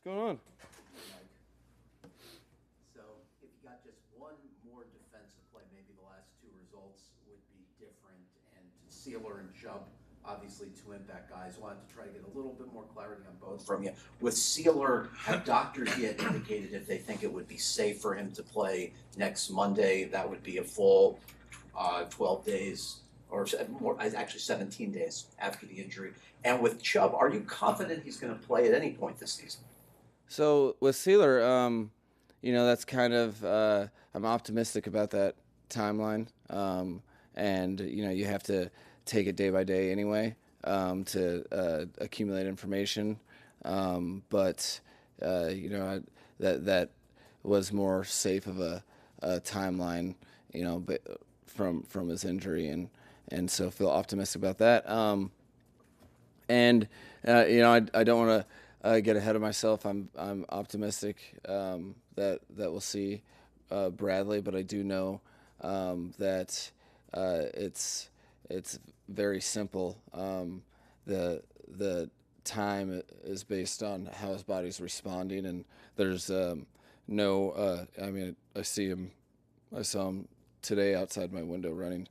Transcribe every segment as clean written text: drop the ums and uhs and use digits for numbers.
What's going on? So if you got just one more defensive play, maybe the last two results would be different. And Sealer and Chubb, obviously two impact guys, wanted to try to get a little bit more clarity on both from you. With Sealer, have doctors yet indicated if they think it would be safe for him to play next Monday? That would be a full 12 days, or more, actually 17 days after the injury. And with Chubb, are you confident he's going to play at any point this season? So with Sealer, that's kind of I'm optimistic about that timeline, and you have to take it day by day anyway to accumulate information. But that was more safe of a timeline, but from his injury, and so feel optimistic about that. I don't want to get ahead of myself. I'm optimistic that we'll see Bradley, but I do know that it's very simple. The time is based on how his body's responding, and there's no. I see him. I saw him today outside my window running.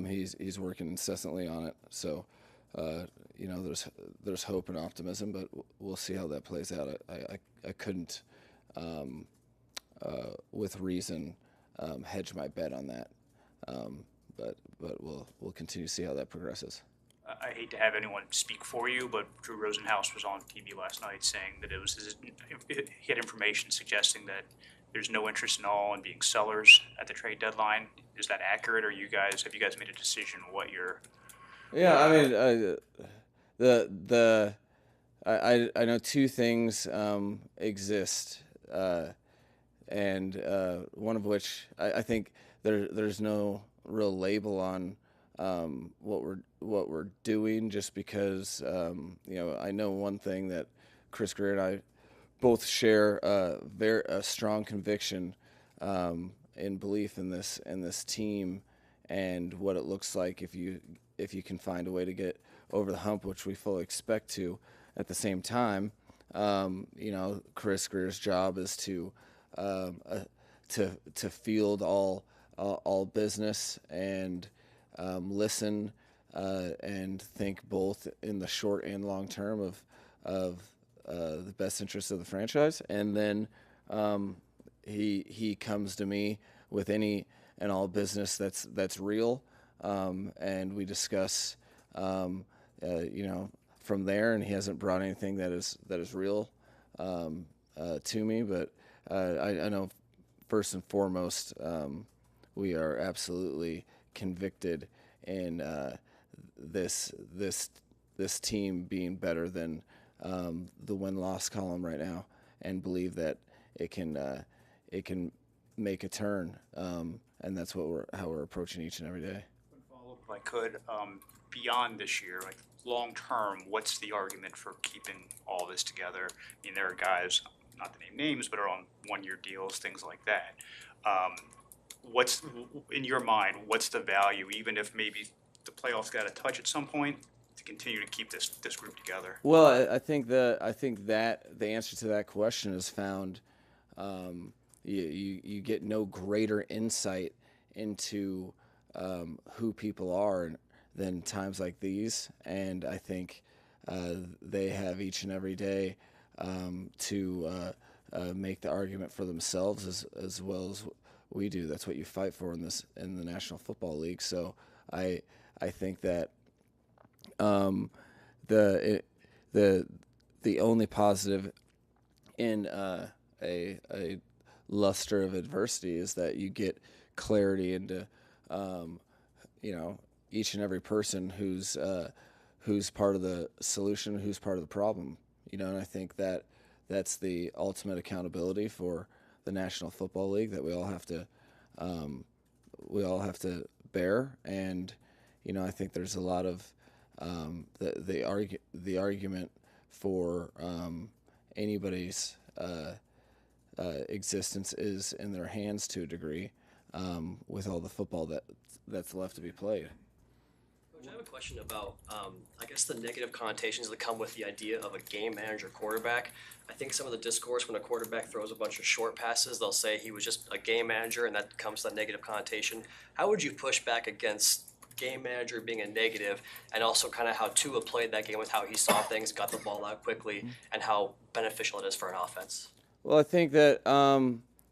He's working incessantly on it. So, there's hope and optimism, but we'll see how that plays out. I couldn't, with reason, hedge my bet on that. But we'll continue to see how that progresses. I hate to have anyone speak for you, but Drew Rosenhaus was on TV last night saying that he had information suggesting that there's no interest in all in being sellers at the trade deadline. Is that accurate? Or have you guys made a decision what you're? Yeah, I mean, the I know two things exist, and one of which I think there's no real label on what we're doing, just because I know one thing, that Chris Greer and I both share a strong conviction in belief in this team and what it looks like if you can find a way to get over the hump, which we fully expect to. At the same time, Chris Greer's job is to field all business and listen and think both in the short and long term of the best interests of the franchise. And then he comes to me with any and all business that's real, and we discuss from there. And he hasn't brought anything that is real to me, but I know first and foremost we are absolutely convicted in this team being better than the win-loss column right now, and believe that it can make a turn, and that's how we're approaching each and every day. Follow up, if I could, beyond this year, like long term, what's the argument for keeping all this together? I mean, there are guys, not to name names, but are on 1-year deals, things like that. What's in your mind? What's the value, even if maybe the playoffs got a touch at some point, to continue to keep this group together? Well, I think that the answer to that question is found. You get no greater insight into who people are than times like these, and I think they have each and every day to make the argument for themselves as well as we do. That's what you fight for in the National Football League. So I think that the only positive in a luster of adversity is that you get clarity into each and every person who's part of the solution, who's part of the problem. And I think that's the ultimate accountability for the National Football League that we all have to bear. And I think there's a lot of the argument for anybody's existence is in their hands to a degree, with all the football that's left to be played. Coach, I have a question about, I guess, the negative connotations that come with the idea of a game manager quarterback. I think some of the discourse when a quarterback throws a bunch of short passes, they'll say he was just a game manager, and that comes to that negative connotation. How would you push back against game manager being a negative, and also kind of how Tua played that game with how he saw things, got the ball out quickly, and how beneficial it is for an offense? Well, I think that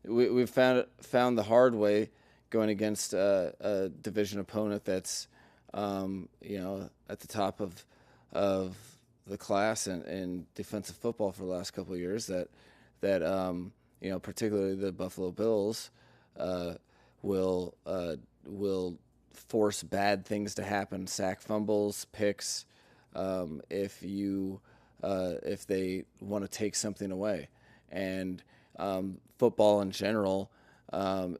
we've found the hard way going against a division opponent that's at the top of the class in defensive football for the last couple of years. That particularly the Buffalo Bills will force bad things to happen, sack fumbles, picks, if they want to take something away. And football in general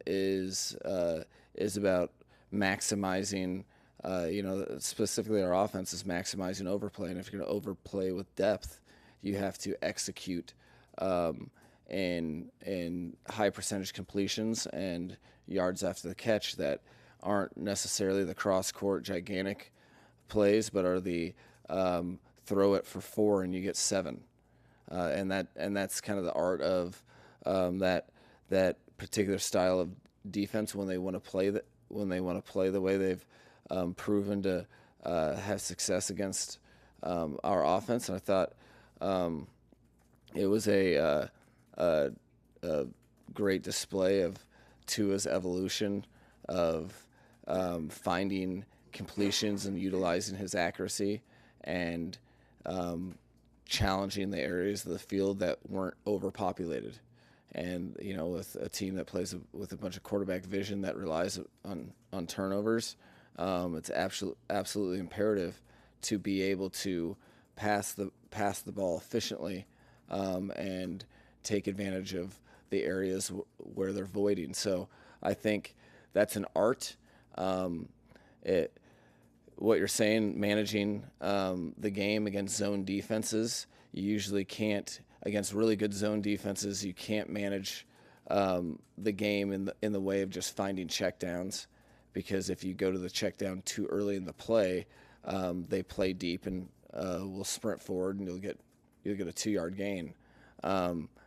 is about maximizing. Specifically our offense is maximizing overplay, and if you're going to overplay with depth, you have to execute in high percentage completions and yards after the catch that aren't necessarily the cross-court gigantic plays, but are the throw it for 4 and you get 7. And that's kind of the art of that particular style of defense when they want to play the way they've proven to have success against our offense. And I thought it was a great display of Tua's evolution of finding completions and utilizing his accuracy and challenging the areas of the field that weren't overpopulated. And with a team that plays with a bunch of quarterback vision that relies on turnovers, it's absolutely imperative to be able to pass the ball efficiently and take advantage of the areas where they're voiding. So I think that's an art. What you're saying, managing the game against zone defenses, you usually can't. Against really good zone defenses, you can't manage the game in the way of just finding checkdowns, because if you go to the checkdown too early in the play, they play deep and will sprint forward, and you'll get a 2-yard gain.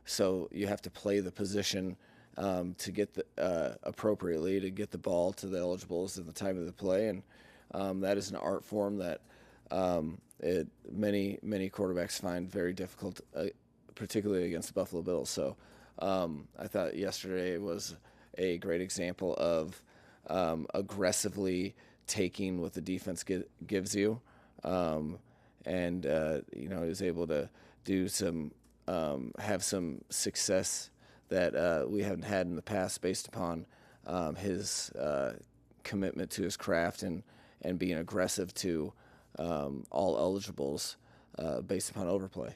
So you have to play the position to get appropriately to get the ball to the eligibles at the time of the play, and that is an art form that many quarterbacks find very difficult, particularly against the Buffalo Bills. So I thought yesterday was a great example of aggressively taking what the defense gives you, and he was able to do have some success that we haven't had in the past based upon his commitment to his craft and being aggressive to all eligibles based upon overplay.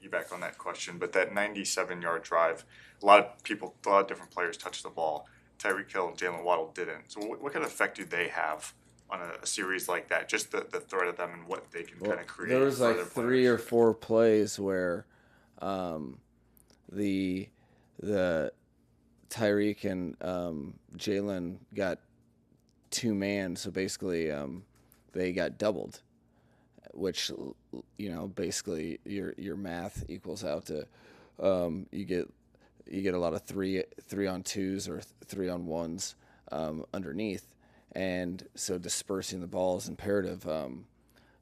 Back on that question, but that 97-yard drive, a lot of different players touched the ball. Tyreek Hill and Jalen Waddle didn't. So what kind of effect do they have on a series like that? Just the threat of them and what they can kind of create. There was like 3 or 4 plays where the Tyreek and Jalen got 2-man, so basically they got doubled, which basically your math equals out to you get a lot of 3-on-2s or 3-on-1s underneath, and so dispersing the ball is imperative.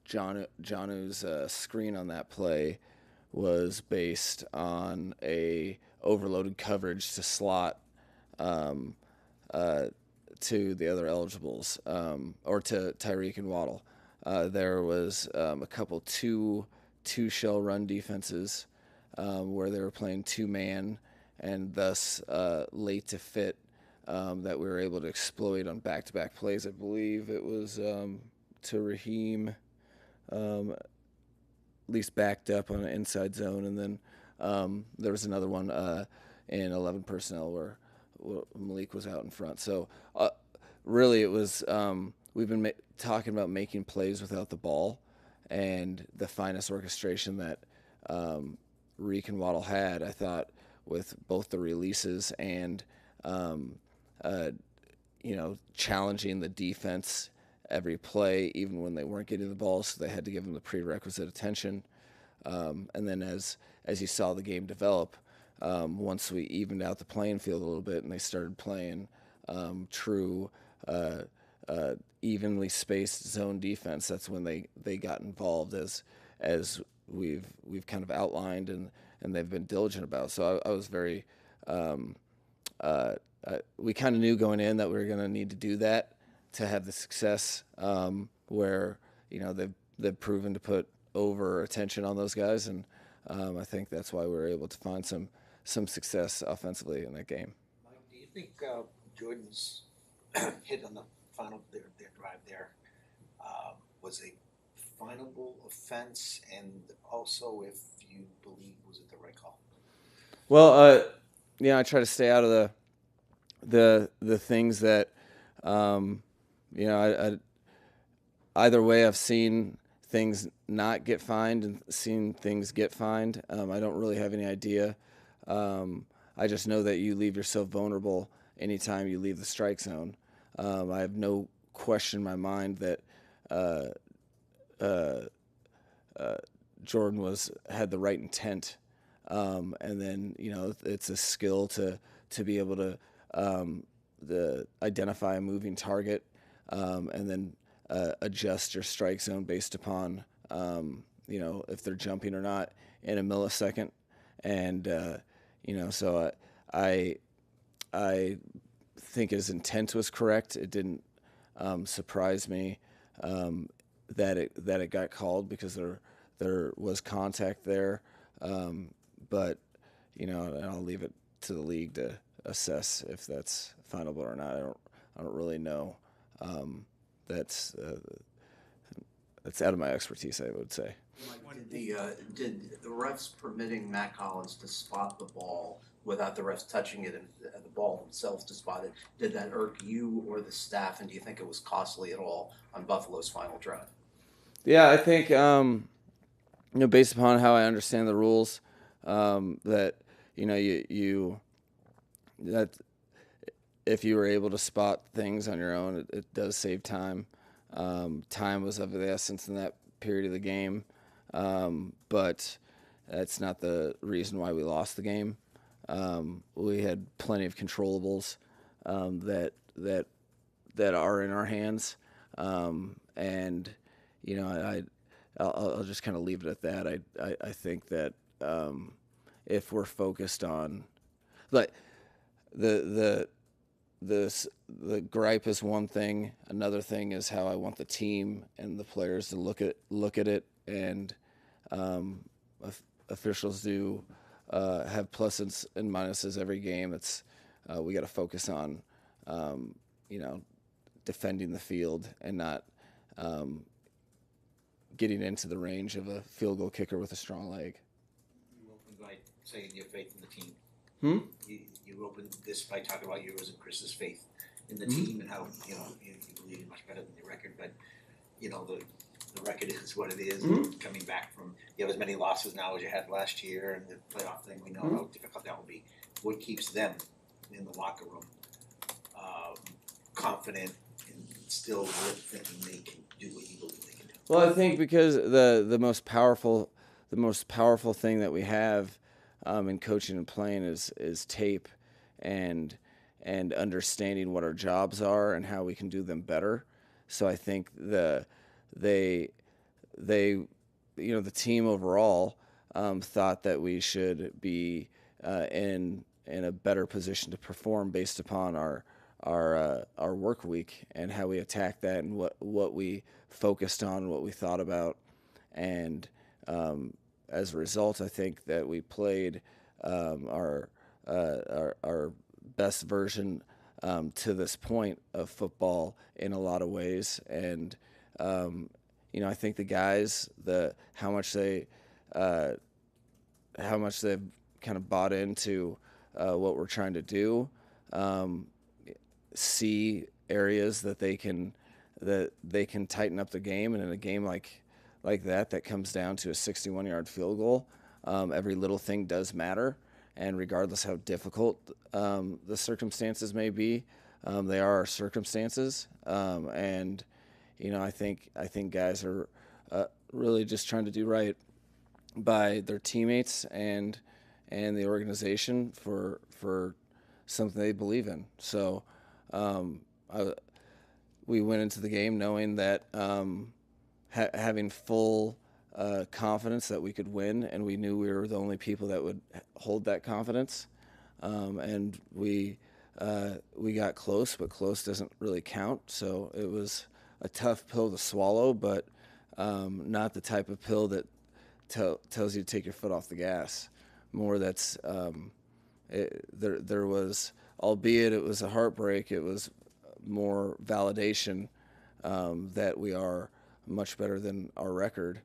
Jonu's screen on that play was based on a overloaded coverage to slot to the other eligibles, or to Tyreek and Waddle. There was a couple two shell run defenses where they were playing 2-man and thus late to fit, that we were able to exploit on back-to-back plays. I believe it was to Raheem, at least backed up on an inside zone, and then there was another one in 11 personnel where Malik was out in front. So really it was we've been talking about making plays without the ball, and the finest orchestration that Reek and Waddle had, I thought, with both the releases and challenging the defense every play, even when they weren't getting the ball, so they had to give them the prerequisite attention. And then as you saw the game develop, once we evened out the playing field a little bit and they started playing true evenly spaced zone defense, that's when they got involved as we've kind of outlined and they've been diligent about. So I was very we kind of knew going in that we were going to need to do that to have the success where they've proven to put over attention on those guys, and I think that's why we were able to find some success offensively in that game. Mike, do you think Jordan's hit on the final their drive there was a finable offense, and also if you believe was it the right call? Well, I try to stay out of the things that I either way I've seen things not get fined and seen things get fined. I don't really have any idea. I just know that you leave yourself vulnerable anytime you leave the strike zone. I have no question in my mind that Jordan had the right intent, and then it's a skill to be able to identify a moving target, and then adjust your strike zone based upon if they're jumping or not in a millisecond, and so I think his intent was correct. It didn't surprise me that it got called because there was contact there, but I'll leave it to the league to assess if that's finable or not. I don't really know. That's out of my expertise, I would say. Did the refs permitting Matt Collins to spot the ball without the refs touching it and the ball themselves to spot it, did that irk you or the staff, and do you think it was costly at all on Buffalo's final drive? Yeah, I think based upon how I understand the rules, that that if you were able to spot things on your own, it does save time. Time was of the essence in that period of the game, but that's not the reason why we lost the game. We had plenty of controllables that are in our hands, and I'll just kind of leave it at that. I think that if we're focused on, like, the gripe is one thing. Another thing is how I want the team and the players to look at it. And officials do have pluses and minuses every game. It's we got to focus on defending the field and not getting into the range of a field goal kicker with a strong leg. You opened by saying you have faith in the team. You opened this by talking about yours and Chris's faith in the team and how you believe you're much better than the record, but the record is what it is. Coming back from you have as many losses now as you had last year, and the playoff thing, we know how difficult that will be. What keeps them in the locker room confident and still thinking they can do what you believe they can do? Well, I think because the most powerful thing that we have in coaching and playing is tape and understanding what our jobs are and how we can do them better. So I think the team overall thought that we should be in a better position to perform based upon our work week and how we attacked that and what we focused on, what we thought about, and as a result, I think that we played our best version to this point of football in a lot of ways, and I think the guys, how much they've kind of bought into what we're trying to do, see areas that they can tighten up the game, and in a game like that comes down to a 61-yard field goal. Every little thing does matter, and regardless how difficult the circumstances may be, they are our circumstances. And I think guys are really just trying to do right by their teammates and the organization for something they believe in. So um, we went into the game knowing that having full confidence that we could win, and we knew we were the only people that would hold that confidence. And we got close, but close doesn't really count. So it was a tough pill to swallow, but not the type of pill that tells you to take your foot off the gas. More that's there was, albeit it was a heartbreak, it was more validation that we are much better than our record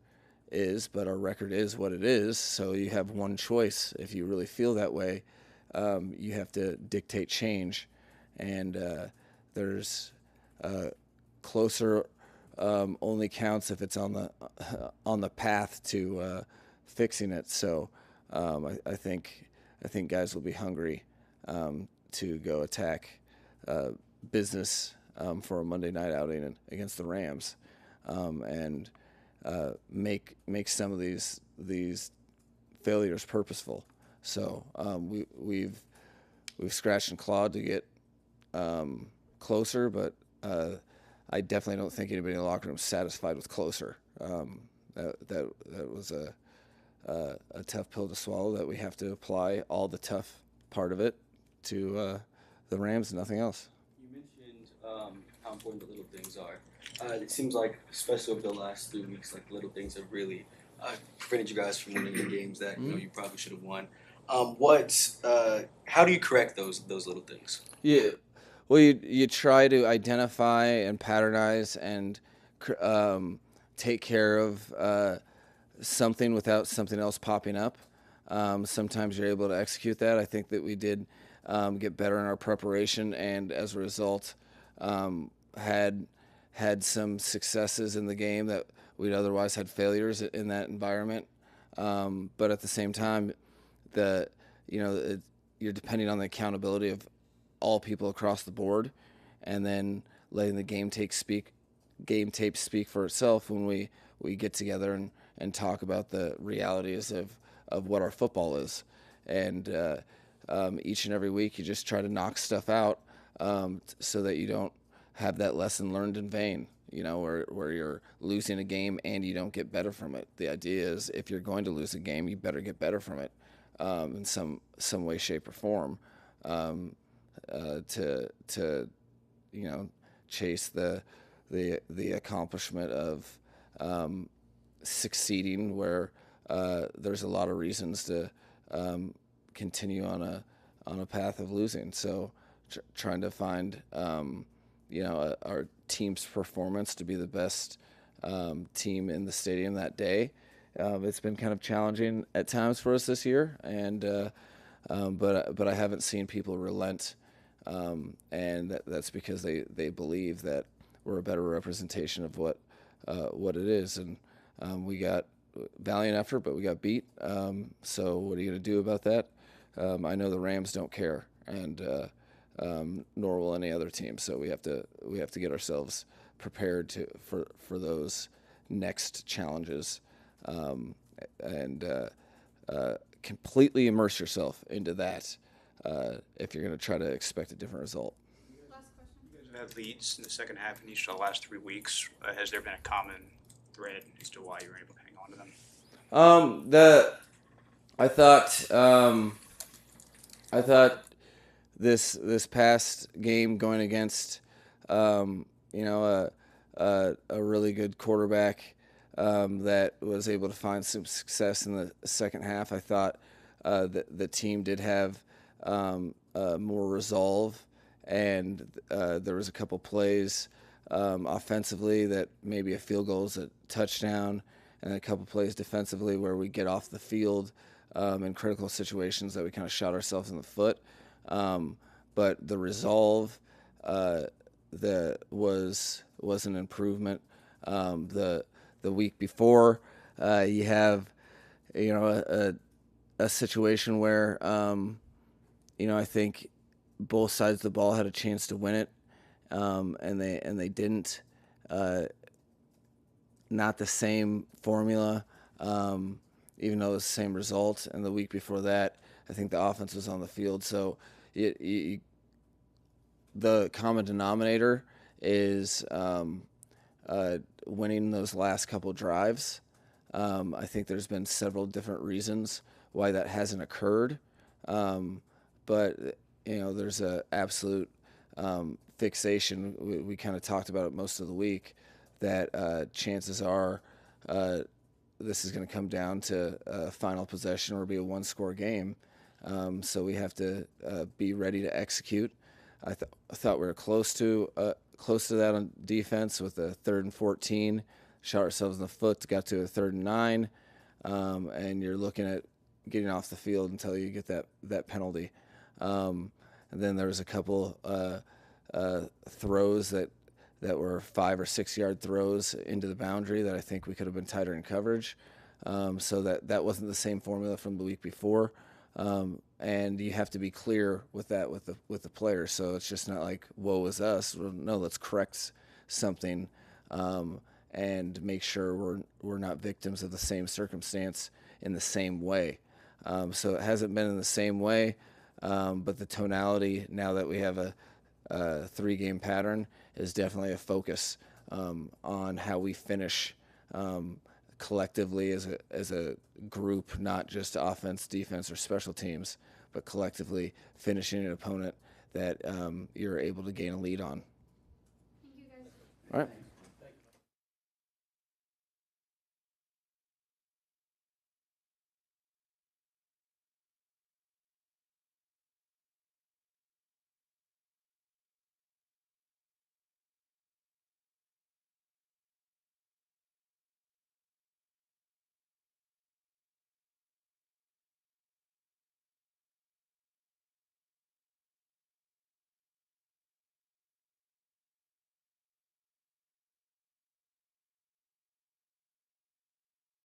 is, but our record is what it is. So you have one choice. If you really feel that way, you have to dictate change, and there's closer only counts if it's on the path to fixing it. So I think guys will be hungry to go attack business for a Monday night outing against the Rams, and make some of these failures purposeful. So we've scratched and clawed to get closer, but I definitely don't think anybody in the locker room is satisfied with closer. That was a tough pill to swallow, that we have to apply all the tough part of it to the Rams and nothing else. You mentioned how important the little things are. It seems like, especially over the last 3 weeks, like little things have really prevented you guys from winning the games that you probably should have won. How do you correct those little things? Yeah, well, you try to identify and patternize and take care of something without something else popping up. Sometimes you're able to execute that. I think that we did get better in our preparation, and as a result, had some successes in the game that we'd otherwise had failures in that environment. But at the same time, you're depending on the accountability of all people across the board, and then letting the game tape speak for itself when we get together and talk about the realities of what our football is. And each and every week you just try to knock stuff out so that you don't have that lesson learned in vain, where you're losing a game and you don't get better from it. The idea is, if you're going to lose a game, you better get better from it in some way, shape, or form, to chase the accomplishment of succeeding, where there's a lot of reasons to continue on a path of losing. So trying to find our team's performance to be the best team in the stadium that day. It's been kind of challenging at times for us this year, and but I haven't seen people relent, and that's because they believe that we're a better representation of what it is. And we got valiant effort, but we got beat. So what are you going to do about that? I know the Rams don't care, and nor will any other team. So we have to get ourselves prepared for those next challenges, and completely immerse yourself into that if you're going to try to expect a different result. Last question. You guys have had leads in the second half in each of the last 3 weeks. Has there been a common thread as to why you were able to hang on to them? I thought this past game, going against a really good quarterback that was able to find some success in the second half, I thought that the team did have more resolve, and there was a couple plays offensively that maybe a field goal is a touchdown, and a couple plays defensively where we get off the field in critical situations that we kind of shot ourselves in the foot. But the resolve was an improvement. The week before, you have a situation where I think both sides of the ball had a chance to win it, and they didn't. not the same formula, even though it was the same result. And the week before that, I think the offense was on the field. So the common denominator is winning those last couple drives. I think there's been several different reasons why that hasn't occurred. But, there's a absolute fixation. We kind of talked about it most of the week, that chances are this is going to come down to a final possession or be a one-score game. So we have to be ready to execute. I thought we were close to that on defense with a 3rd and 14. Shot ourselves in the foot, got to a 3rd and 9, and you're looking at getting off the field until you get that penalty. And then there was a couple throws that were 5 or 6 yard throws into the boundary that I think we could have been tighter in coverage. So that wasn't the same formula from the week before. And you have to be clear with that with the players. So it's just not like, woe is us. No, let's correct something and make sure we're not victims of the same circumstance in the same way. So it hasn't been in the same way, but the tonality, now that we have a 3-game pattern, is definitely a focus on how we finish collectively as a group, not just offense, defense, or special teams, but collectively finishing an opponent that you're able to gain a lead on. Thank you guys. All right.